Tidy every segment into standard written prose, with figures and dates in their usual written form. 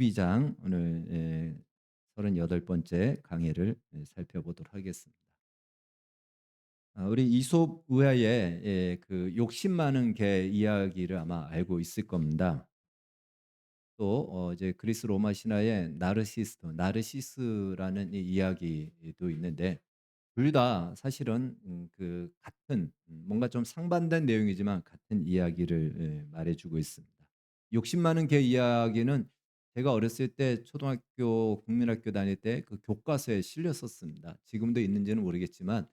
12장 오늘 38번째 강해를 살펴보도록 하겠습니다. 우리 이솝 의하의 그 욕심 많은 개 이야기를 아마 알고 있을 겁니다. 또 이제 그리스 로마 신화의 나르시스라는 이 이야기도 있는데 둘 다 사실은 그 같은 뭔가 좀 상반된 내용이지만 같은 이야기를 말해 주고 있습니다. 욕심 많은 개 이야기는 제가 어렸을 때 초등학교 국민학교 다닐 때 그 교과서에 실렸었습니다. 지금도 있는지는 모르겠지만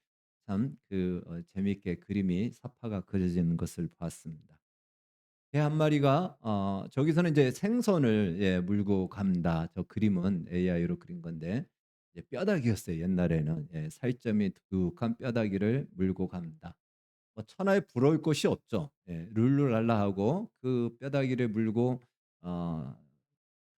참 그 재미있게 그림이 사파가 그려지는 것을 봤습니다. 개 한 마리가 저기서는 이제 생선을 물고 갑니다. 저 그림은 AI로 그린 건데 이제 뼈다귀였어요 옛날에는. 살점이 두둑한 뼈다귀를 물고 갑니다. 뭐 천하에 부러울 것이 없죠. 룰루랄라하고 그 뼈다귀를 물고 어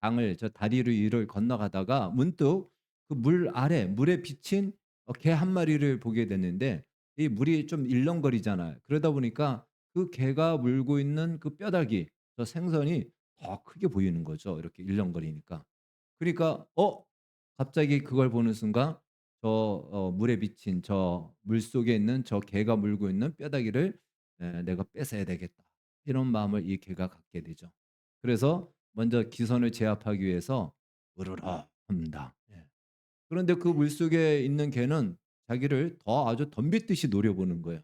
강을 저 다리 위를 건너가다가 문득 그 물 아래 물에 비친 개 한 마리를 보게 됐는데 이 물이 좀 일렁거리잖아요. 그러다 보니까 그 개가 물고 있는 그 뼈다귀 저 생선이 더 크게 보이는 거죠, 이렇게 일렁거리니까. 그러니까 갑자기 그걸 보는 순간 저 물에 비친 저 물속에 있는 저 개가 물고 있는 뼈다귀를 '내가 뺏어야 되겠다.' 이런 마음을 이 개가 갖게 되죠. 그래서 먼저 기선을 제압하기 위해서 으르렁 합니다. 그런데 그 물속에 있는 개는 자기를 더 아주 덤비듯이 노려보는 거예요.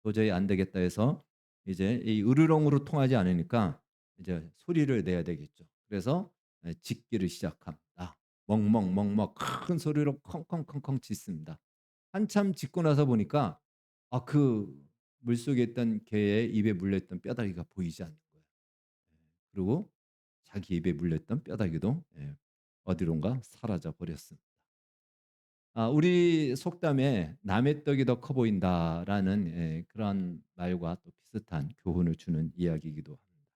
도저히 안 되겠다 해서 이제 이 으르렁으로 통하지 않으니까 이제 소리를 내야 되겠죠. 그래서 짖기를 시작합니다. 멍멍멍멍 큰 소리로 컹컹컹컹 짖습니다. 한참 짖고 나서 보니까 그 물속에 있던 개의 입에 물려 있던 뼈다귀가 보이지 않는 거예요. 그리고 자기 입에 물렸던 뼈다귀도 어디론가 사라져 버렸습니다. 우리 속담에 "남의 떡이 더 커 보인다."라는 그런 말과 또 비슷한 교훈을 주는 이야기이기도 합니다.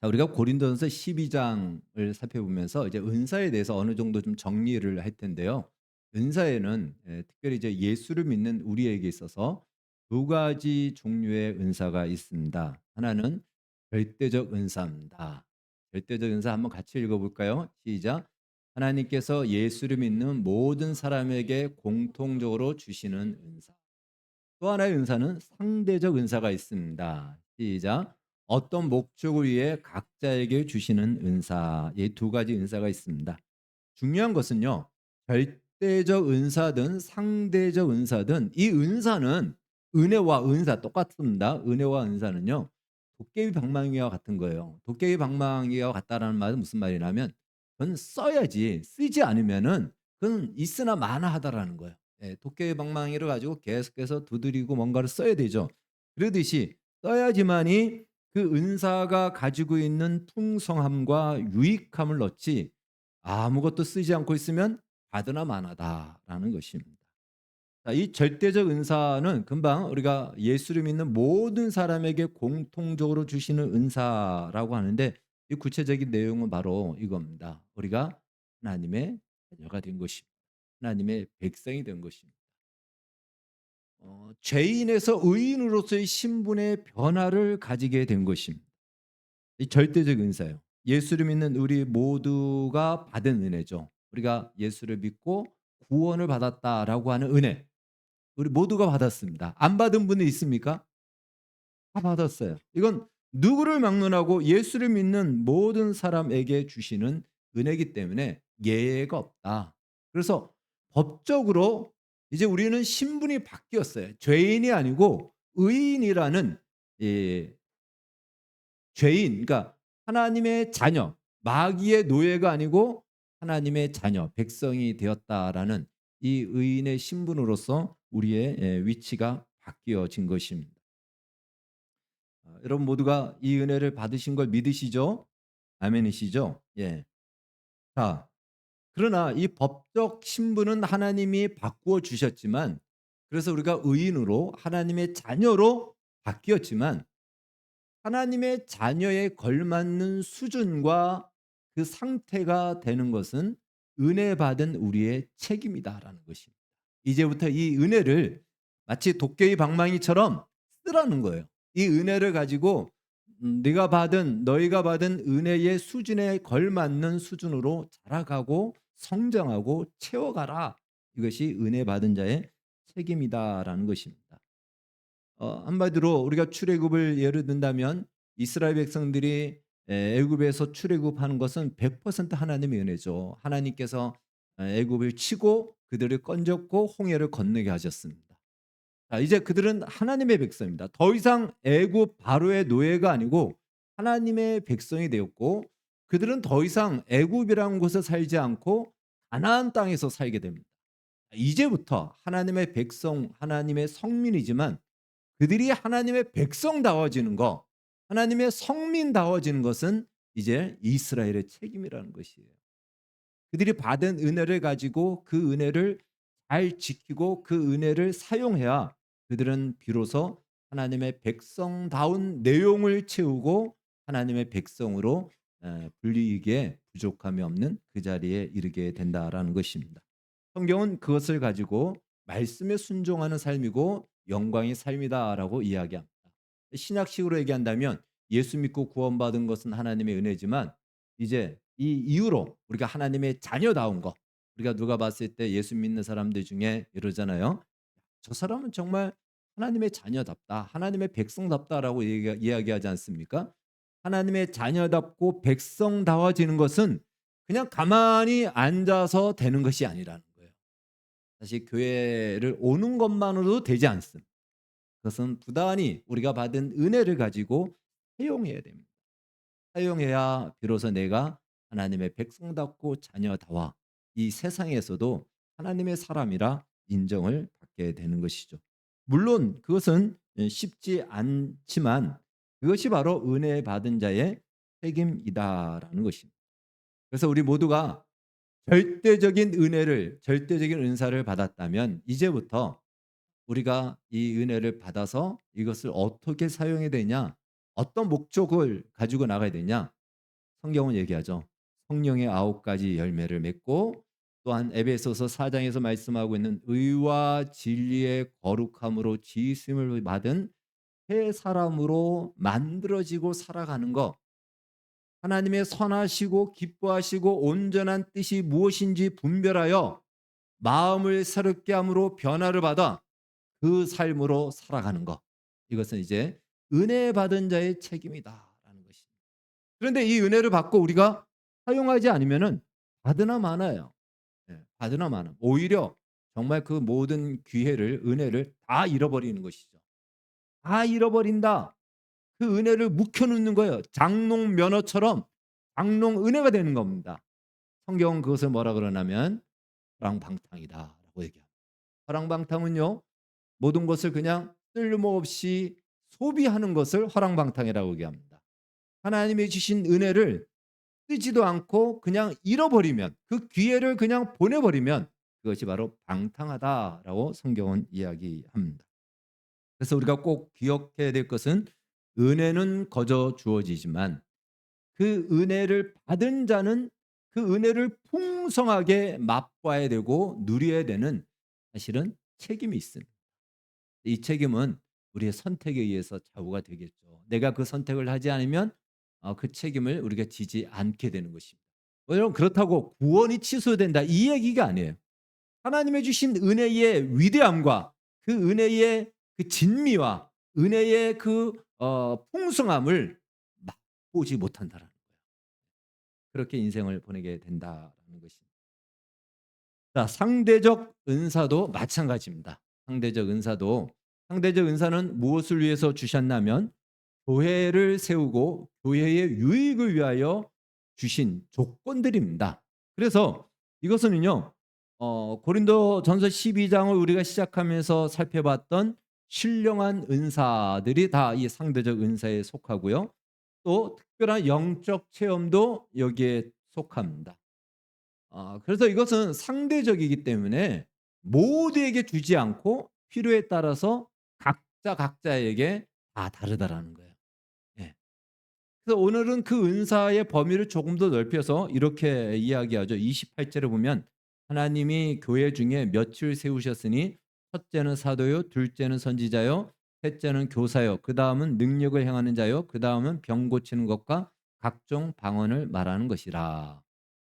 자, 우리가 고린도전서 12 장을 살펴보면서 이제 은사에 대해서 어느 정도 좀 정리를 할 텐데요. 은사에는 특별히 이제 예수를 믿는 우리에게 있어서 두 가지 종류의 은사가 있습니다. 하나는 절대적 은사입니다. 절대적 은사 한번 같이 읽어 볼까요? 시작. 하나님께서 예수를 믿는 모든 사람에게 공통적으로 주시는 은사. 또 하나의 은사는 상대적 은사가 있습니다. 시작. 어떤 목적을 위해 각자에게 주시는 은사. 이 두 가지 은사가 있습니다. 중요한 것은요. 절대적 은사든 상대적 은사든 이 은사는 은혜와 은사 똑같습니다. 은혜와 은사는요. 도깨비 방망이와 같은 거예요. 도깨비 방망이와 같다라는 말은 무슨 말이냐면 그건 써야지 쓰지 않으면은 그건 있으나 마나하다라는 거예요. 도깨비 방망이를 가지고 계속해서 두드리고 뭔가를 써야 되죠. 그러듯이 써야지만이 그 은사가 가지고 있는 풍성함과 유익함을 얻지 아무것도 쓰지 않고 있으면 받으나 마나다라는 것입니다. 자, 이 절대적 은사는 금방 우리가 예수를 믿는 모든 사람에게 공통적으로 주시는 은사라고 하는데 이 구체적인 내용은 바로 이겁니다. 우리가 하나님의 자녀가 된 것입니다. 하나님의 백성이 된 것입니다. 죄인에서 의인으로서의 신분의 변화를 가지게 된 것입니다. 이 절대적 은사예요. 예수를 믿는 우리 모두가 받은 은혜죠. 우리가 예수를 믿고 구원을 받았다라고 하는 은혜. 우리 모두가 받았습니다. 안 받은 분이 있습니까? 다 받았어요. 이건 누구를 막론하고 예수를 믿는 모든 사람에게 주시는 은혜이기 때문에 예외가 없다. 그래서 법적으로 이제 우리는 신분이 바뀌었어요. 죄인이 아니고 의인이라는 이 죄인, 그러니까 하나님의 자녀, 마귀의 노예가 아니고 하나님의 자녀, 백성이 되었다라는 이 의인의 신분으로서 우리의 위치가 바뀌어진 것입니다. 여러분 모두가 이 은혜를 받으신 걸 믿으시죠? 아멘이시죠? 예. 자, 그러나 이 법적 신분은 하나님이 바꾸어 주셨지만 그래서 우리가 의인으로 하나님의 자녀로 바뀌었지만 하나님의 자녀에 걸맞는 수준과 그 상태가 되는 것은 은혜 받은 우리의 책임이다라는 것입니다. 이제부터 이 은혜를 마치 도깨비 방망이처럼 쓰라는 거예요. 이 은혜를 가지고 너희가 받은 은혜의 수준에 걸맞는 수준으로 자라가고 성장하고 채워가라. 이것이 은혜 받은 자의 책임이다라는 것입니다. 한마디로 우리가 출애굽을 예를 든다면 이스라엘 백성들이 애굽에서 출애굽하는 것은 100% 하나님의 은혜죠. 하나님께서 애굽을 치고 그들을 건졌고 홍해를 건너게 하셨습니다. 자, 이제 그들은 하나님의 백성입니다. 더 이상 애굽 바로의 노예가 아니고 하나님의 백성이 되었고 그들은 더 이상 애굽이라는 곳에 살지 않고 가나안 땅에서 살게 됩니다. 이제부터 하나님의 백성, 하나님의 성민이지만 그들이 하나님의 백성다워지는 것, 하나님의 성민다워지는 것은 이제 이스라엘의 책임이라는 것이에요. 그들이 받은 은혜를 가지고 그 은혜를 잘 지키고 그 은혜를 사용해야 그들은 비로소 하나님의 백성다운 내용을 채우고 하나님의 백성으로 불리기에 부족함이 없는 그 자리에 이르게 된다라는 것입니다. 성경은 그것을 가지고 말씀에 순종하는 삶이고 영광의 삶이다라고 이야기합니다. 신약식으로 얘기한다면 예수 믿고 구원받은 것은 하나님의 은혜지만 이제 이 이후로 우리가 하나님의 자녀다운 것, 우리가 누가 봤을 때 예수 믿는 사람들 중에 이러잖아요. 저 사람은 정말 하나님의 자녀답다, 하나님의 백성답다라고 이야기하지 않습니까? 하나님의 자녀답고 백성다워지는 것은 그냥 가만히 앉아서 되는 것이 아니라는 거예요. 사실 교회를 오는 것만으로도 되지 않습니다. 그것은 부단히 우리가 받은 은혜를 가지고 사용해야 됩니다. 사용해야 비로소 내가 하나님의 백성답고 자녀다워 이 세상에서도 하나님의 사람이라 인정을 받게 되는 것이죠. 물론 그것은 쉽지 않지만 그것이 바로 은혜 받은 자의 책임이다라는 것입니다. 그래서 우리 모두가 절대적인 은혜를, 절대적인 은사를 받았다면 이제부터 우리가 이 은혜를 받아서 이것을 어떻게 사용해야 되냐, 어떤 목적을 가지고 나가야 되냐, 성경은 얘기하죠. 성령의 9가지 열매를 맺고 또한 에베소서 4장에서 말씀하고 있는 의와 진리의 거룩함으로 지으심을 받은 새 사람으로 만들어지고 살아가는 것, 하나님의 선하시고 기뻐하시고 온전한 뜻이 무엇인지 분별하여 마음을 새롭게 함으로 변화를 받아 그 삶으로 살아가는 것. 이것은 이제 은혜 받은 자의 책임이다라는 것입니다. 그런데 이 은혜를 받고 우리가 사용하지 않으면은 받으나 마나요. 받으나 마나. 오히려 정말 그 모든 기회를, 은혜를 다 잃어버리는 것이죠. 다 잃어버린다. 그 은혜를 묵혀놓는 거예요. 장롱 면허처럼 장롱 은혜가 되는 겁니다. 성경은 그것을 뭐라 그러냐면 화랑방탕이다라고 얘기합니다. 화랑방탕은요, 모든 것을 그냥 쓸모없이 소비하는 것을 화랑방탕이라고 얘기합니다. 하나님이 주신 은혜를 쓰지도 않고 그냥 잃어버리면, 그 기회를 그냥 보내버리면 그것이 바로 방탕하다라고 성경은 이야기합니다. 그래서 우리가 꼭 기억해야 될 것은 은혜는 거저 주어지지만 그 은혜를 받은 자는 그 은혜를 풍성하게 맛봐야 되고 누려야 되는 사실은 책임이 있습니다. 이 책임은 우리의 선택에 의해서 좌우가 되겠죠. 내가 그 선택을 하지 않으면 그 책임을 우리가 지지 않게 되는 것입니다. 여러분, 그렇다고 구원이 취소된다 이 얘기가 아니에요. 하나님의 주신 은혜의 위대함과 그 은혜의 그 진미와 은혜의 그 풍성함을 맛보지 못한다라는 거예요. 그렇게 인생을 보내게 된다라는 것입니다. 자, 상대적 은사도 마찬가지입니다. 상대적 은사는 무엇을 위해서 주셨냐면 교회를 세우고 교회의 유익을 위하여 주신 조건들입니다. 그래서 이것은요, 고린도전서 12장을 우리가 시작하면서 살펴봤던 신령한 은사들이 다 이 상대적 은사에 속하고요. 또 특별한 영적 체험도 여기에 속합니다. 그래서 이것은 상대적이기 때문에 모두에게 주지 않고 필요에 따라서 각자에게 다 다르다라는 거예요. 예. 그래서 오늘은 그 은사의 범위를 조금 더 넓혀서 이렇게 이야기하죠. 28절에 보면 하나님이 교회 중에 몇을 세우셨으니 첫째는 사도요, 둘째는 선지자요, 셋째는 교사요. 그다음은 능력을 행하는 자요. 그다음은 병 고치는 것과 각종 방언을 말하는 것이라.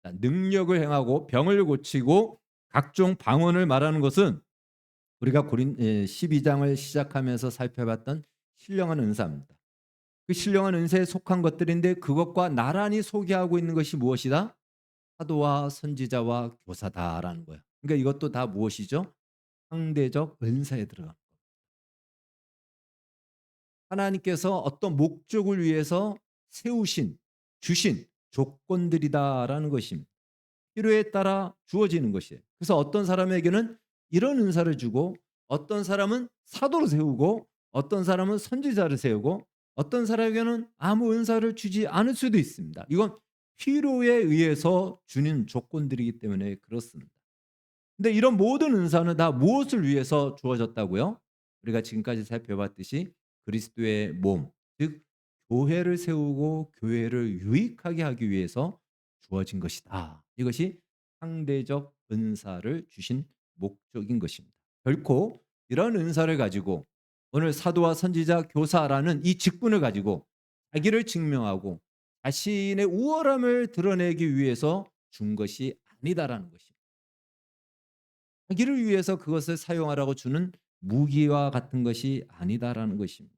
자, 능력을 행하고 병을 고치고 각종 방언을 말하는 것은 우리가 12장을 시작하면서 살펴봤던 신령한 은사입니다. 그 신령한 은사에 속한 것들인데 그것과 나란히 소개하고 있는 것이 무엇이다? 사도와 선지자와 교사다라는 거예요. 그러니까 이것도 다 무엇이죠? 상대적 은사에 들어가. 하나님께서 어떤 목적을 위해서 세우신 주신 조건들이다라는 것입니다. 필요에 따라 주어지는 것이에요. 그래서 어떤 사람에게는 이런 은사를 주고 어떤 사람은 사도를 세우고 어떤 사람은 선지자를 세우고 어떤 사람에게는 아무 은사를 주지 않을 수도 있습니다. 이건 필요에 의해서 주는 조건들이기 때문에 그렇습니다. 근데 이런 모든 은사는 다 무엇을 위해서 주어졌다고요? 우리가 지금까지 살펴봤듯이 그리스도의 몸, 즉 교회를 세우고 교회를 유익하게 하기 위해서 주어진 것이다. 이것이 상대적 은사를 주신 목적인 것입니다. 결코 이런 은사를 가지고 오늘 사도와 선지자, 교사라는 이 직분을 가지고 자기를 증명하고 자신의 우월함을 드러내기 위해서 준 것이 아니다라는 것입니다. 자기를 위해서 그것을 사용하라고 주는 무기와 같은 것이 아니다라는 것입니다.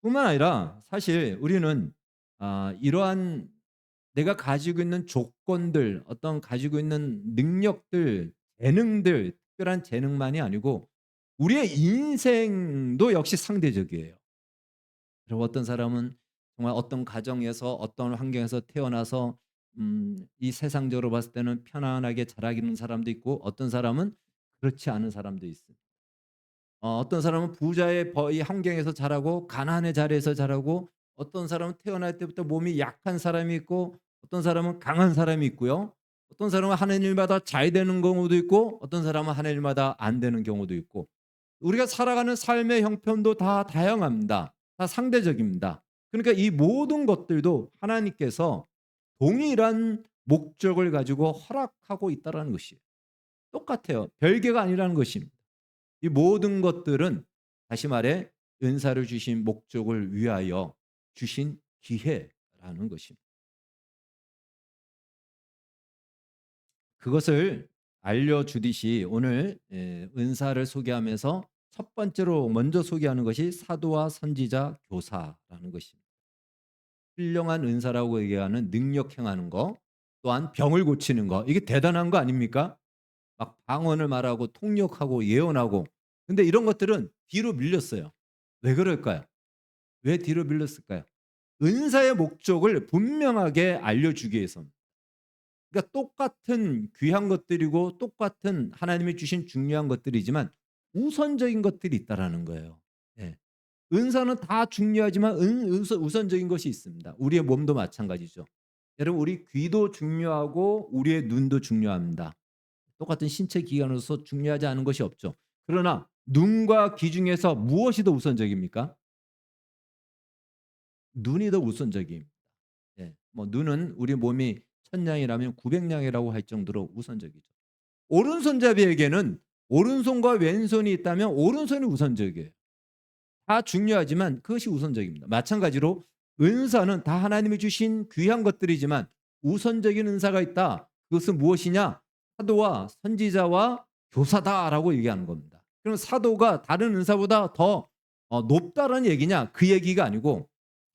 뿐만 아니라 사실 우리는 이러한 내가 가지고 있는 조건들, 어떤 가지고 있는 능력들, 재능들, 특별한 재능만이 아니고 우리의 인생도 역시 상대적이에요. 그리고 어떤 사람은 정말 어떤 가정에서 어떤 환경에서 태어나서 이 세상적으로 봤을 때는 편안하게 자라기는 사람도 있고 어떤 사람은 그렇지 않은 사람도 있습니다. 어떤 사람은 부자의 이 환경에서 자라고 가난의 자리에서 자라고 어떤 사람은 태어날 때부터 몸이 약한 사람이 있고 어떤 사람은 강한 사람이 있고요. 어떤 사람은 하는 일마다 잘 되는 경우도 있고 어떤 사람은 하는 일마다 안 되는 경우도 있고 우리가 살아가는 삶의 형편도 다 다양합니다. 다 상대적입니다. 그러니까 이 모든 것들도 하나님께서 동일한 목적을 가지고 허락하고 있다는 것이에요. 똑같아요. 별개가 아니라는 것입니다. 이 모든 것들은 다시 말해 은사를 주신 목적을 위하여 주신 기회라는 것입니다. 그것을 알려주듯이 오늘 은사를 소개하면서 첫 번째로 먼저 소개하는 것이 사도와 선지자 교사라는 것입니다. 신령한 은사라고 얘기하는 능력 행하는 거 또한 병을 고치는 거 이게 대단한 거 아닙니까? 막 방언을 말하고 통역하고 예언하고 근데 이런 것들은 뒤로 밀렸어요. 왜 그럴까요? 왜 뒤로 밀렸을까요? 은사의 목적을 분명하게 알려주기 위해서입니다. 그러니까 똑같은 귀한 것들이고 똑같은 하나님이 주신 중요한 것들이지만 우선적인 것들이 있다라는 거예요. 예. 은사는 다 중요하지만 우선적인 것이 있습니다. 우리의 몸도 마찬가지죠. 여러분 우리 귀도 중요하고 우리의 눈도 중요합니다. 똑같은 신체 기관으로서 중요하지 않은 것이 없죠. 그러나 눈과 귀 중에서 무엇이 더 우선적입니까? 눈이 더 우선적입니다. 예. 뭐 눈은 우리 몸이 1000냥이라면 900냥이라고 할 정도로 우선적이죠. 오른손잡이에게는 오른손과 왼손이 있다면 오른손이 우선적이에요. 다 중요하지만 그것이 우선적입니다. 마찬가지로 은사는 다 하나님이 주신 귀한 것들이지만 우선적인 은사가 있다. 그것은 무엇이냐? 사도와 선지자와 교사다라고 얘기하는 겁니다. 그럼 사도가 다른 은사보다 더 높다라는 얘기냐? 그 얘기가 아니고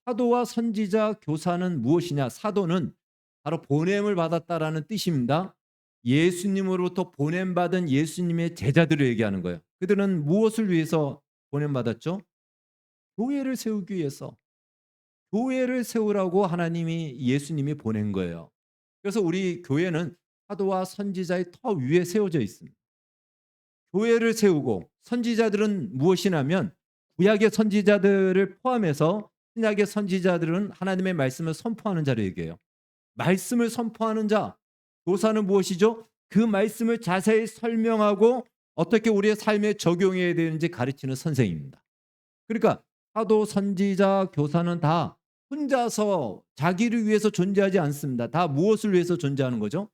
사도와 선지자 교사는 무엇이냐? 사도는 바로 보냄을 받았다라는 뜻입니다. 예수님으로부터 보냄받은 예수님의 제자들을 얘기하는 거예요. 그들은 무엇을 위해서 보냄받았죠? 교회를 세우기 위해서. 교회를 세우라고 하나님이 예수님이 보낸 거예요. 그래서 우리 교회는 사도와 선지자의 터 위에 세워져 있습니다. 교회를 세우고 선지자들은 무엇이냐면 구약의 선지자들을 포함해서 신약의 선지자들은 하나님의 말씀을 선포하는 자를 얘기해요. 말씀을 선포하는 자, 교사는 무엇이죠? 그 말씀을 자세히 설명하고 어떻게 우리의 삶에 적용해야 되는지 가르치는 선생입니다. 그러니까 사도, 선지자, 교사는 다 혼자서 자기를 위해서 존재하지 않습니다. 다 무엇을 위해서 존재하는 거죠?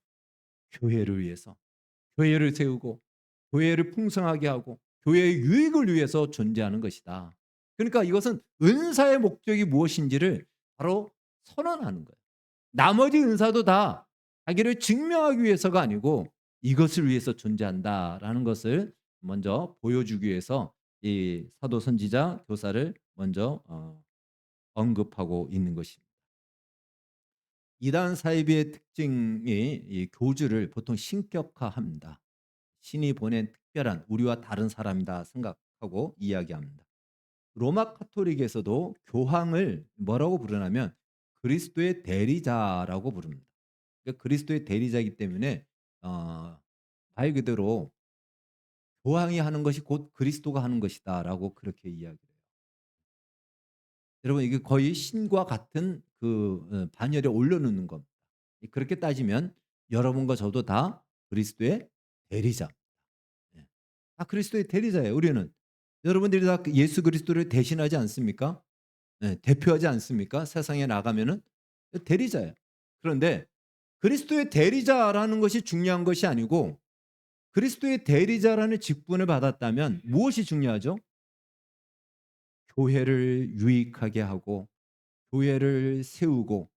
교회를 위해서. 교회를 세우고 교회를 풍성하게 하고 교회의 유익을 위해서 존재하는 것이다. 그러니까 이것은 은사의 목적이 무엇인지를 바로 선언하는 거예요. 나머지 은사도 다 자기를 증명하기 위해서가 아니고 이것을 위해서 존재한다라는 것을 먼저 보여주기 위해서 이 사도 선지자 교사를 먼저 언급하고 있는 것입니다. 이단 사이비의 특징이 이 교주를 보통 신격화합니다. 신이 보낸 특별한 우리와 다른 사람이다 생각하고 이야기합니다. 로마 카톨릭에서도 교황을 뭐라고 부르냐면 그리스도의 대리자라고 부릅니다. 그러니까 그리스도의 대리자이기 때문에 어, 말 그대로 교황이 하는 것이 곧 그리스도가 하는 것이다라고 그렇게 이야기해요. 여러분 이게 거의 신과 같은 반열에 올려놓는 겁니다. 그렇게 따지면 여러분과 저도 다 그리스도의 대리자. 예. 다 그리스도의 대리자예요. 우리는 여러분들이 다 예수 그리스도를 대신하지 않습니까? 예, 대표하지 않습니까? 세상에 나가면은 대리자예요. 그런데 그리스도의 대리자라는 것이 중요한 것이 아니고 그리스도의 대리자라는 직분을 받았다면 무엇이 중요하죠? 교회를 유익하게 하고 교회를 세우고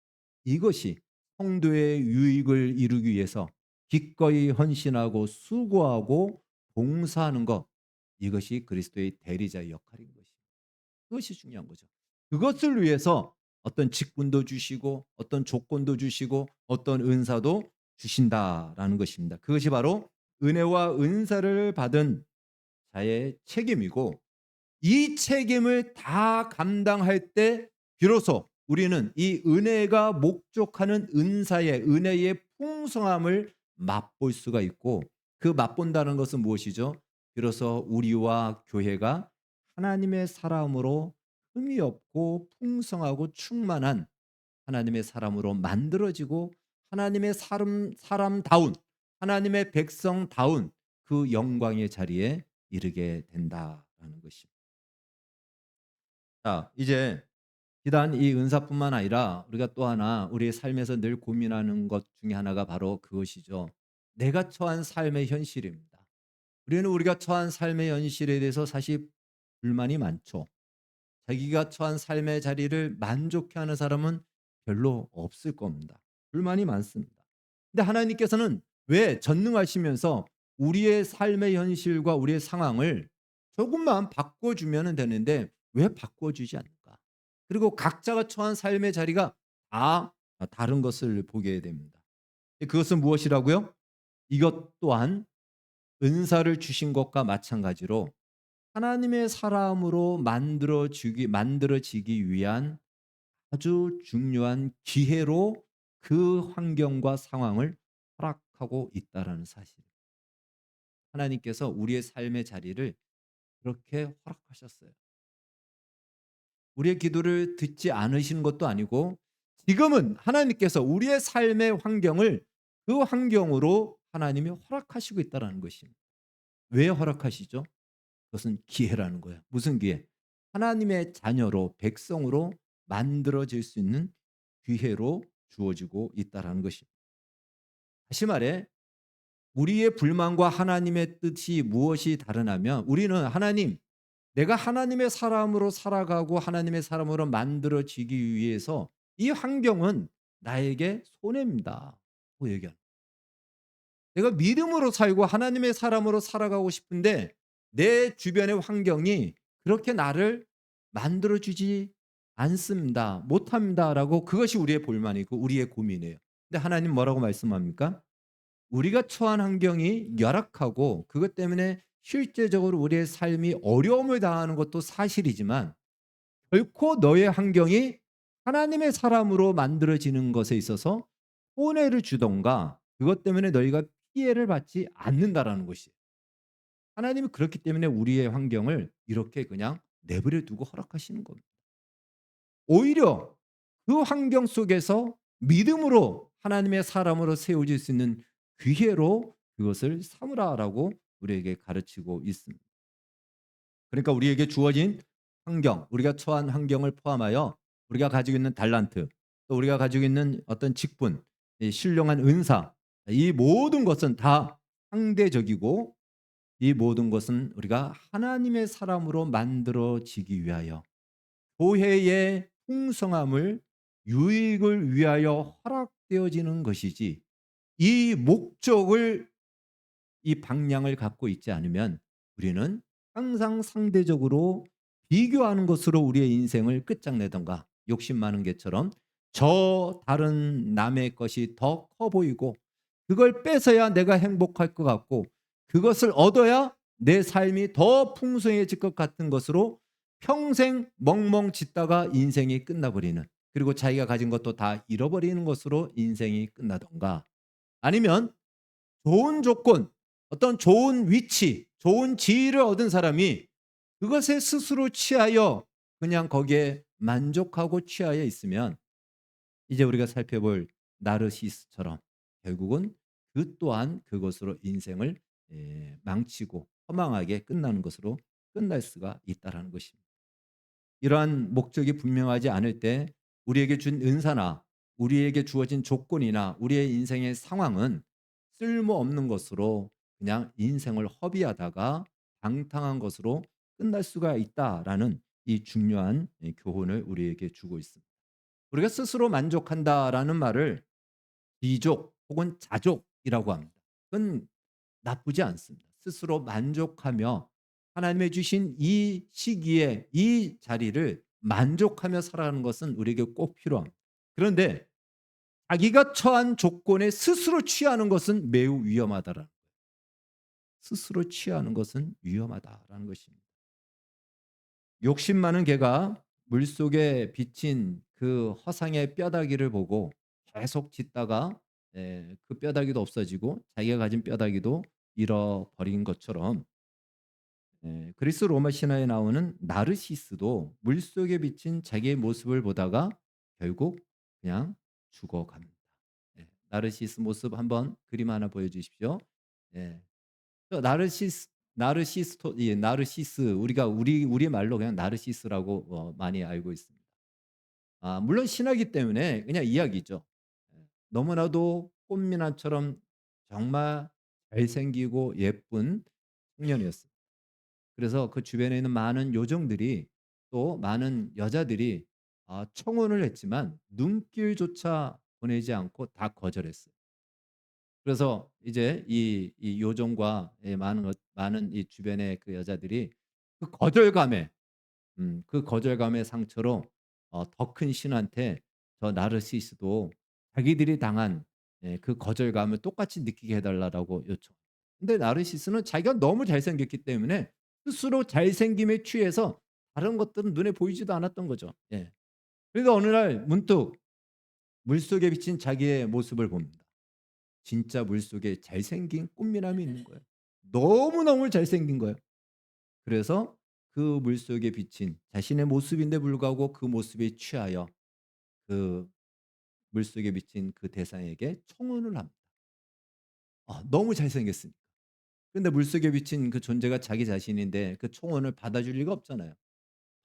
이것이 성도의 유익을 이루기 위해서 기꺼이 헌신하고 수고하고 봉사하는 것 이것이 그리스도의 대리자의 역할인 것입니다. 그것이 중요한 거죠. 그것을 위해서 어떤 직분도 주시고 어떤 조건도 주시고 어떤 은사도 주신다라는 것입니다. 그것이 바로 은혜와 은사를 받은 자의 책임이고 이 책임을 다 감당할 때 비로소 우리는 이 은혜가 목적하는 은혜의 풍성함을 맛볼 수가 있고 그 맛본다는 것은 무엇이죠? 비로소 우리와 교회가 하나님의 사람으로 흠이 없고 풍성하고 충만한 하나님의 사람으로 만들어지고 하나님의 사람다운 하나님의 백성다운 그 영광의 자리에 이르게 된다라는 것입니다. 자, 이제 비단 이 은사뿐만 아니라 우리가 또 하나 우리의 삶에서 늘 고민하는 것 중에 하나가 바로 그것이죠. 내가 처한 삶의 현실입니다. 우리는 우리가 처한 삶의 현실에 대해서 사실 불만이 많죠. 자기가 처한 삶의 자리를 만족해하는 사람은 별로 없을 겁니다. 불만이 많습니다. 근데 하나님께서는 왜 전능하시면서 우리의 삶의 현실과 우리의 상황을 조금만 바꿔주면 되는데 왜 바꿔주지 않을까? 그리고 각자가 처한 삶의 자리가 다 다른 것을 보게 됩니다. 그것은 무엇이라고요? 이것 또한 은사를 주신 것과 마찬가지로 하나님의 사람으로 만들어지기 위한 아주 중요한 기회로 그 환경과 상황을 허락하고 있다라는 사실. 하나님께서 우리의 삶의 자리를 그렇게 허락하셨어요. 우리의 기도를 듣지 않으시는 것도 아니고 지금은 하나님께서 우리의 삶의 환경을 그 환경으로 하나님이 허락하시고 있다라는 것입니다. 왜 허락하시죠? 그것은 기회라는 거예요. 무슨 기회? 하나님의 자녀로 백성으로 만들어질 수 있는 기회로 주어지고 있다라는 것입니다. 다시 말해 우리의 불만과 하나님의 뜻이 무엇이 다르냐면 우리는 하나님 내가 하나님의 사람으로 살아가고 하나님의 사람으로 만들어지기 위해서 이 환경은 나에게 손해입니다. 고 얘기합니다. 내가 믿음으로 살고 하나님의 사람으로 살아가고 싶은데 내 주변의 환경이 그렇게 나를 만들어주지 않습니다. 못합니다라고 그것이 우리의 불만이고 우리의 고민이에요. 근데 하나님 뭐라고 말씀합니까? 우리가 처한 환경이 열악하고 그것 때문에 실제적으로 우리의 삶이 어려움을 당하는 것도 사실이지만 결코 너의 환경이 하나님의 사람으로 만들어지는 것에 있어서 손해를 주던가 그것 때문에 너희가 피해를 받지 않는다라는 것이에요. 하나님이 그렇기 때문에 우리의 환경을 이렇게 그냥 내버려 두고 허락하시는 겁니다. 오히려 그 환경 속에서 믿음으로 하나님의 사람으로 세워질 수 있는 기회로 그것을 삼으라라고 우리에게 가르치고 있습니다. 그러니까 우리에게 주어진 환경, 우리가 처한 환경을 포함하여 우리가 가지고 있는 달란트, 또 우리가 가지고 있는 어떤 직분, 이 신령한 은사, 이 모든 것은 다 상대적이고 이 모든 것은 우리가 하나님의 사람으로 만들어지기 위하여 교회의 풍성함을 유익을 위하여 허락되어지는 것이지, 이 목적을 이 방향을 갖고 있지 않으면 우리는 항상 상대적으로 비교하는 것으로 우리의 인생을 끝장내던가, 욕심 많은 개처럼 저 다른 남의 것이 더 커 보이고 그걸 뺏어야 내가 행복할 것 같고 그것을 얻어야 내 삶이 더 풍성해질 것 같은 것으로 평생 멍멍 짓다가 인생이 끝나버리는, 그리고 자기가 가진 것도 다 잃어버리는 것으로 인생이 끝나던가, 아니면 좋은 조건, 어떤 좋은 위치, 좋은 지위를 얻은 사람이 그것에 스스로 취하여 그냥 거기에 만족하고 취하여 있으면, 이제 우리가 살펴볼 나르시스처럼 결국은 그 또한 그것으로 인생을 망치고 허망하게 끝나는 것으로 끝날 수가 있다라는 것입니다. 이러한 목적이 분명하지 않을 때 우리에게 준 은사나 우리에게 주어진 조건이나 우리의 인생의 상황은 쓸모없는 것으로 그냥 인생을 허비하다가 방탕한 것으로 끝날 수가 있다라는 이 중요한 교훈을 우리에게 주고 있습니다. 우리가 스스로 만족한다라는 말을 비족 혹은 자족이라고 합니다. 그건 나쁘지 않습니다. 스스로 만족하며 하나님의 주신 이 시기에 이 자리를 만족하며 살아가는 것은 우리에게 꼭 필요합니다. 그런데 자기가 처한 조건에 스스로 취하는 것은 매우 위험하다라. 스스로 취하는 것은 위험하다라는 것입니다. 욕심 많은 개가 물속에 비친 그 허상의 뼈다귀를 보고 계속 짖다가 그 뼈다귀도 없어지고 자기가 가진 뼈다귀도 잃어버린 것처럼, 그리스 로마 신화에 나오는 나르시스도 물속에 비친 자기의 모습을 보다가 결국 그냥 죽어갑니다. 나르시스 모습 한번 그림 하나 보여주십시오. 예. 나르시스토, 예, 나르시스, 우리가 우리 말로 그냥 나르시스라고 많이 알고 있습니다. 물론 신화기 때문에 그냥 이야기죠. 너무나도 꽃미남처럼 정말 잘생기고 예쁜 청년이었습니다. 그래서 그 주변에 있는 많은 요정들이, 또 많은 여자들이 청혼을 했지만 눈길조차 보내지 않고 다 거절했어요. 그래서 이제 이 요정과 많은 이 주변의 그 여자들이 그 거절감에, 그 거절감의 상처로 더 큰 신한테 저 나르시스도 자기들이 당한 그 거절감을 똑같이 느끼게 해 달라고 요청. 근데 나르시스는 자기가 너무 잘생겼기 때문에 스스로 잘생김에 취해서 다른 것들은 눈에 보이지도 않았던 거죠. 예. 그러니까 어느 날 문득 물속에 비친 자기의 모습을 봅니다. 진짜 물속에 잘생긴 꽃미남이 있는 거예요. 너무너무 잘생긴 거예요. 그래서 그 물속에 비친 자신의 모습인데 불구하고 그 모습에 취하여 그 물속에 비친 그 대상에게 청혼을 합니다. 너무 잘생겼으니까. 근데 물속에 비친 그 존재가 자기 자신인데 그 청혼을 받아줄 리가 없잖아요.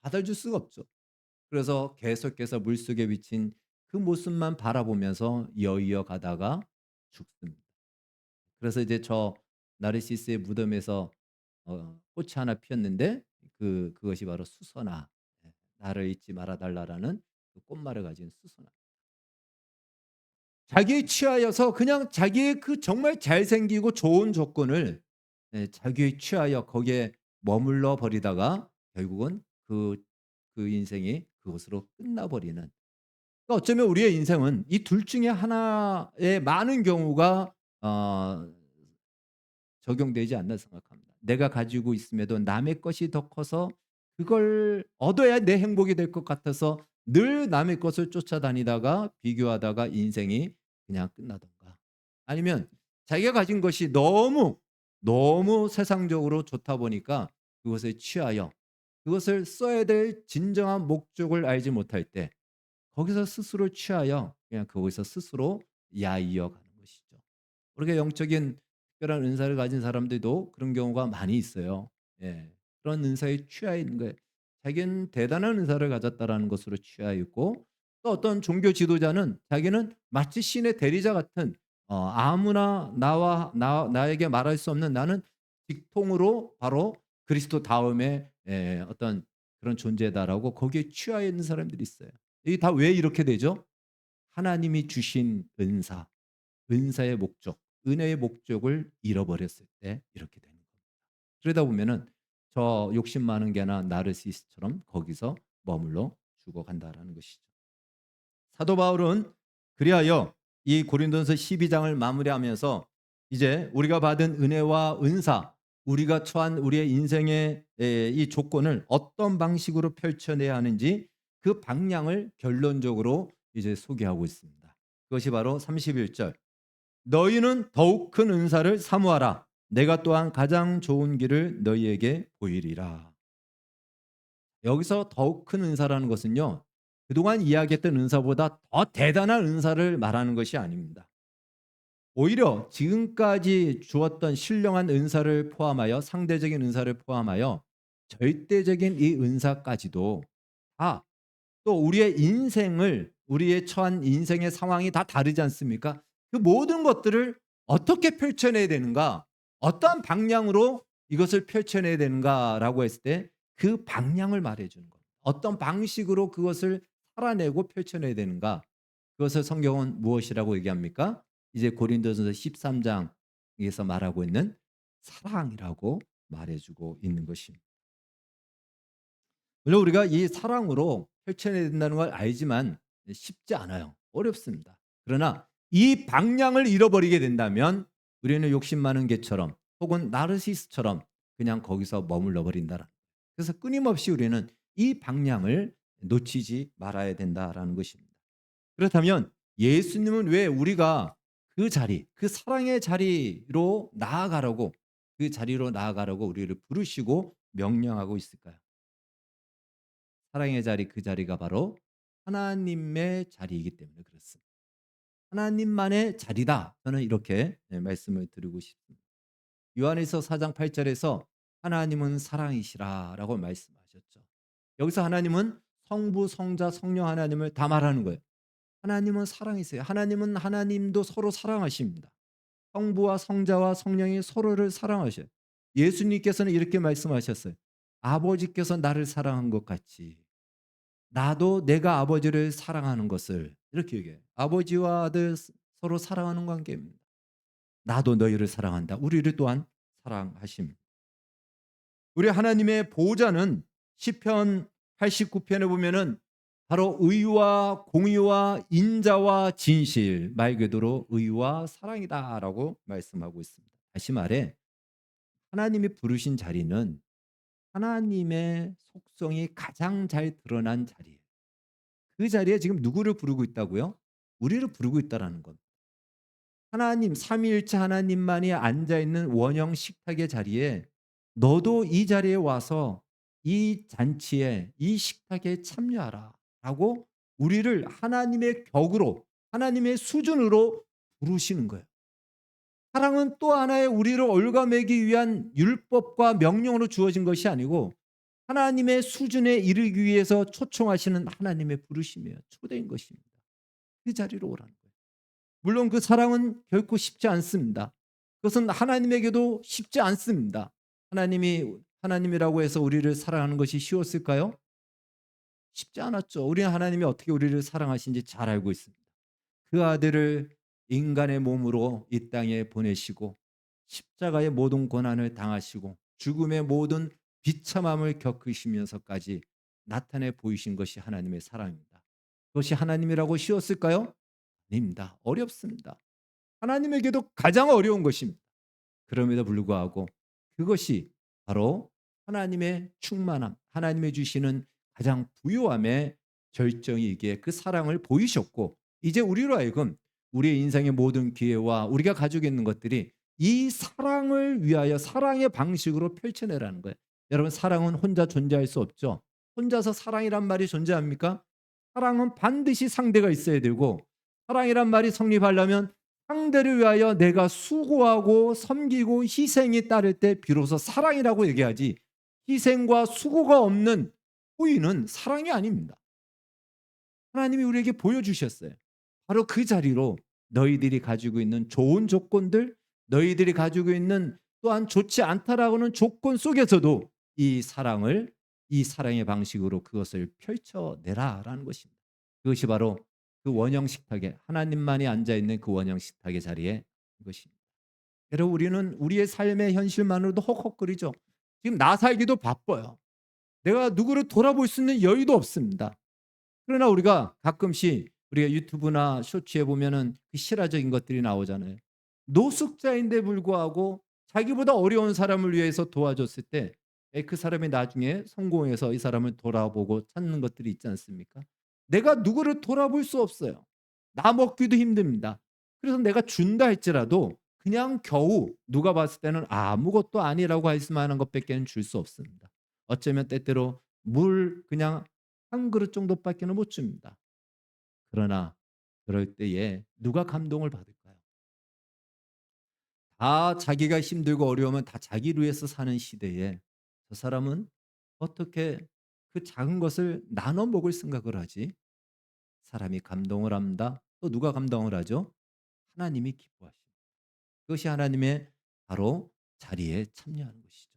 받아줄 수가 없죠. 그래서 계속해서 물속에 비친 그 모습만 바라보면서 여이어 가다가 죽습니다. 그래서 이제 저 나르시스의 무덤에서 꽃이 하나 피었는데 그것이 바로 수선화, 나를 잊지 말아 달라라는 그 꽃말을 가진 수선화. 자기에 취하여서 그냥 자기의 그 정말 잘생기고 좋은 조건을 자기에 취하여 거기에 머물러 버리다가 결국은 그 인생이 그것으로 끝나버리는, 그러니까 어쩌면 우리의 인생은 이 둘 중에 하나의 많은 경우가 적용되지 않나 생각합니다. 내가 가지고 있음에도 남의 것이 더 커서 그걸 얻어야 내 행복이 될 것 같아서 늘 남의 것을 쫓아다니다가 비교하다가 인생이 그냥 끝나던가, 아니면 자기가 가진 것이 너무 세상적으로 좋다 보니까 그것에 취하여 그것을 써야 될 진정한 목적을 알지 못할 때 거기서 스스로 취하여 그냥 거기서 스스로 야이어 가는 것이죠. 우리가 영적인 특별한 은사를 가진 사람들도 그런 경우가 많이 있어요. 예. 그런 은사에 취해 있는 거예요. 자기는 대단한 은사를 가졌다라는 것으로 취해 있고, 또 어떤 종교 지도자는 자기는 마치 신의 대리자 같은, 아무나 나에게 말할 수 없는, 나는 직통으로 바로 그리스도 다음에 어떤 그런 존재다라고 거기에 취하여 있는 사람들이 있어요. 이게 다 왜 이렇게 되죠? 하나님이 주신 은사, 은사의 목적, 은혜의 목적을 잃어버렸을 때 이렇게 되는 겁니다. 그러다 보면은 저 욕심 많은 개나 나르시스처럼 거기서 머물러 죽어간다라는 것이죠. 사도 바울은 그리하여 이 고린도전서 12장을 마무리하면서 이제 우리가 받은 은혜와 은사, 우리가 처한 우리의 인생의 이 조건을 어떤 방식으로 펼쳐내야 하는지 그 방향을 결론적으로 이제 소개하고 있습니다. 그것이 바로 31절. 너희는 더욱 큰 은사를 사모하라. 내가 또한 가장 좋은 길을 너희에게 보이리라. 여기서 더욱 큰 은사라는 것은요, 그동안 이야기했던 은사보다 더 대단한 은사를 말하는 것이 아닙니다. 오히려 지금까지 주었던 신령한 은사를 포함하여 상대적인 은사를 포함하여 절대적인 이 은사까지도 다 또 우리의 인생을 우리의 처한 인생의 상황이 다 다르지 않습니까? 그 모든 것들을 어떻게 펼쳐내야 되는가? 어떠한 방향으로 이것을 펼쳐내야 되는가라고 했을 때 그 방향을 말해 주는 겁니다. 어떤 방식으로 그것을 살아내고 펼쳐내야 되는가? 그것을 성경은 무엇이라고 얘기합니까? 이제 고린도전서 13장에서 말하고 있는 사랑이라고 말해 주고 있는 것입니다. 물론 우리가 이 사랑으로 펼쳐내야 된다는 걸 알지만 쉽지 않아요. 어렵습니다. 그러나 이 방향을 잃어버리게 된다면 우리는 욕심 많은 개처럼 혹은 나르시스처럼 그냥 거기서 머물러 버린다. 그래서 끊임없이 우리는 이 방향을 놓치지 말아야 된다라는 것입니다. 그렇다면 예수님은 왜 우리가 그 자리, 그 사랑의 자리로 나아가라고 그 자리로 나아가라고 우리를 부르시고 명령하고 있을까요? 사랑의 자리 그 자리가 바로 하나님의 자리이기 때문에 그렇습니다. 하나님만의 자리다. 저는 이렇게 말씀을 드리고 싶습니다. 요한일서 4장 8절에서 하나님은 사랑이시라라고 말씀하셨죠. 여기서 하나님은 성부, 성자, 성령 하나님을 다 말하는 거예요. 하나님은 사랑이세요. 하나님은 하나님도 서로 사랑하십니다. 성부와 성자와 성령이 서로를 사랑하셔요. 예수님께서는 이렇게 말씀하셨어요. 아버지께서 나를 사랑한 것 같이 나도 내가 아버지를 사랑하는 것을 이렇게 얘기해요. 아버지와 아들 서로 사랑하는 관계입니다. 나도 너희를 사랑한다. 우리를 또한 사랑하십니다. 우리 하나님의 보호자는 시편 89편에 보면은 바로 의와 공의와 인자와 진실, 말 그대로 의와 사랑이다라고 말씀하고 있습니다. 다시 말해 하나님이 부르신 자리는 하나님의 속성이 가장 잘 드러난 자리예요. 그 자리에 지금 누구를 부르고 있다고요? 우리를 부르고 있다라는 것. 하나님 삼위일체 하나님만이 앉아 있는 원형 식탁의 자리에 너도 이 자리에 와서 이 잔치에 이 식탁에 참여하라라고 우리를 하나님의 격으로 하나님의 수준으로 부르시는 거예요. 사랑은 또 하나의 우리를 올가매기 위한 율법과 명령으로 주어진 것이 아니고 하나님의 수준에 이르기 위해서 초청하시는 하나님의 부르심이에요. 초대인 것입니다. 그 자리로 오라는 거예요. 물론 그 사랑은 결코 쉽지 않습니다. 그것은 하나님에게도 쉽지 않습니다. 하나님이라고 해서 우리를 사랑하는 것이 쉬웠을까요? 쉽지 않았죠. 우리는 하나님이 어떻게 우리를 사랑하신지 잘 알고 있습니다. 그 아들을 인간의 몸으로 이 땅에 보내시고 십자가의 모든 고난을 당하시고 죽음의 모든 비참함을 겪으시면서까지 나타내 보이신 것이 하나님의 사랑입니다. 그것이 하나님이라고 쉬웠을까요? 아닙니다. 어렵습니다. 하나님에게도 가장 어려운 것입니다. 그럼에도 불구하고 그것이 바로 하나님의 충만함, 하나님의 주시는 가장 부요함의 절정이기에 그 사랑을 보이셨고 이제 우리로 하여금 우리의 인생의 모든 기회와 우리가 가지고 있는 것들이 이 사랑을 위하여 사랑의 방식으로 펼쳐내라는 거예요. 여러분 사랑은 혼자 존재할 수 없죠. 혼자서 사랑이란 말이 존재합니까? 사랑은 반드시 상대가 있어야 되고 사랑이란 말이 성립하려면 상대를 위하여 내가 수고하고 섬기고 희생이 따를 때 비로소 사랑이라고 얘기하지 희생과 수고가 없는 호의는 사랑이 아닙니다. 하나님이 우리에게 보여주셨어요. 바로 그 자리로 너희들이 가지고 있는 좋은 조건들, 너희들이 가지고 있는 또한 좋지 않다라고는 조건 속에서도 이 사랑의 방식으로 그것을 펼쳐내라라는 것입니다. 그것이 바로 그 원형 식탁에 하나님만이 앉아 있는 그 원형 식탁의 자리에 것입니다. 여러분 우리는 우리의 삶의 현실만으로도 헉헉거리죠. 지금 나 살기도 바빠요. 내가 누구를 돌아볼 수 있는 여유도 없습니다. 그러나 우리가 가끔씩 우리가 유튜브나 쇼츠에 보면은 그 실화적인 것들이 나오잖아요. 노숙자인데 불구하고 자기보다 어려운 사람을 위해서 도와줬을 때 그 사람이 나중에 성공해서 이 사람을 돌아보고 찾는 것들이 있지 않습니까? 내가 누구를 돌아볼 수 없어요. 나 먹기도 힘듭니다. 그래서 내가 준다 할지라도 그냥 겨우 누가 봤을 때는 아무것도 아니라고 할 만한 것밖에는 줄 수 없습니다. 어쩌면 때때로 물 그냥 한 그릇 정도밖에는 못 줍니다. 그러나 그럴 때에 누가 감동을 받을까요? 다 자기가 힘들고 어려우면 다 자기를 위해서 사는 시대에 저 사람은 어떻게 그 작은 것을 나눠 먹을 생각을 하지? 사람이 감동을 합니다. 또 누가 감동을 하죠? 하나님이 기뻐하십니다. 그것이 하나님의 바로 자리에 참여하는 것이죠.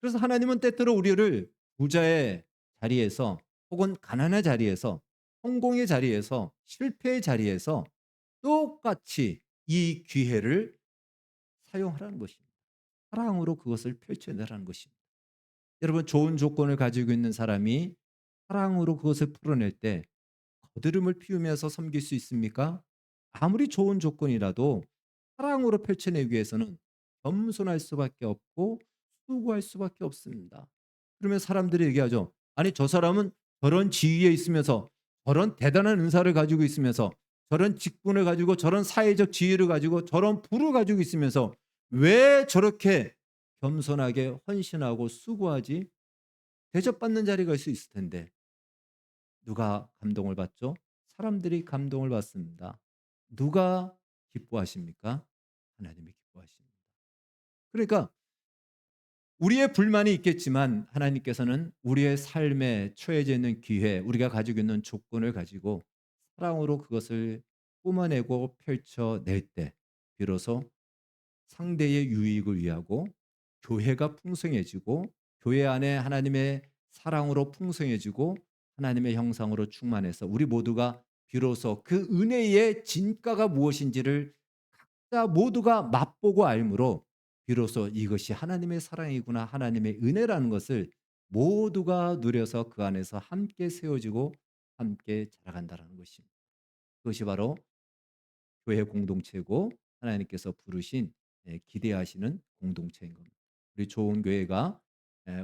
그래서 하나님은 때때로 우리를 부자의 자리에서 혹은 가난의 자리에서 성공의 자리에서 실패의 자리에서 똑같이 이 기회를 사용하라는 것입니다. 사랑으로 그것을 펼쳐내라는 것입니다. 여러분 좋은 조건을 가지고 있는 사람이 사랑으로 그것을 풀어낼 때 거드름을 피우면서 섬길 수 있습니까? 아무리 좋은 조건이라도 사랑으로 펼쳐내기 위해서는 겸손할 수밖에 없고 수고할 수밖에 없습니다. 그러면 사람들이 얘기하죠. 아니 저 사람은 저런 지위에 있으면서 저런 대단한 은사를 가지고 있으면서 저런 직분을 가지고 저런 사회적 지위를 가지고 저런 부를 가지고 있으면서 왜 저렇게 겸손하게 헌신하고 수고하지? 대접받는 자리가 있을 수 있을 텐데 누가 감동을 받죠? 사람들이 감동을 받습니다. 누가 기뻐하십니까? 하나님이 기뻐하십니다. 그러니까 우리의 불만이 있겠지만 하나님께서는 우리의 삶에 처해져 있는 기회, 우리가 가지고 있는 조건을 가지고 사랑으로 그것을 뿜어내고 펼쳐낼 때 비로소 상대의 유익을 위하고 교회가 풍성해지고 교회 안에 하나님의 사랑으로 풍성해지고 하나님의 형상으로 충만해서 우리 모두가 비로소 그 은혜의 진가가 무엇인지를 각자 모두가 맛보고 알므로 비로소 이것이 하나님의 사랑이구나 하나님의 은혜라는 것을 모두가 누려서 그 안에서 함께 세워지고 함께 자라간다는 것입니다. 그것이 바로 교회 공동체고 하나님께서 부르신 기대하시는 공동체인 겁니다. 우리 좋은 교회가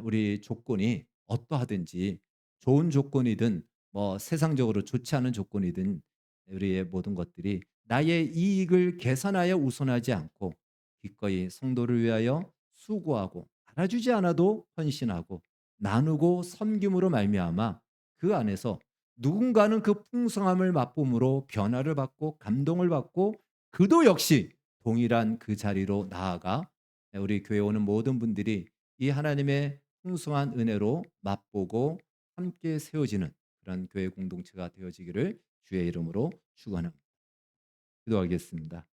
우리 조건이 어떠하든지 좋은 조건이든 뭐 세상적으로 좋지 않은 조건이든 우리의 모든 것들이 나의 이익을 계산하여 우선하지 않고 기꺼이 성도를 위하여 수고하고 알아주지 않아도 헌신하고 나누고 섬김으로 말미암아 그 안에서 누군가는 그 풍성함을 맛봄으로 변화를 받고 감동을 받고 그도 역시 동일한 그 자리로 나아가 우리 교회 오는 모든 분들이 이 하나님의 풍성한 은혜로 맛보고 함께 세워지는 그런 교회 공동체가 되어지기를 주의 이름으로 축원합니다. 기도하겠습니다.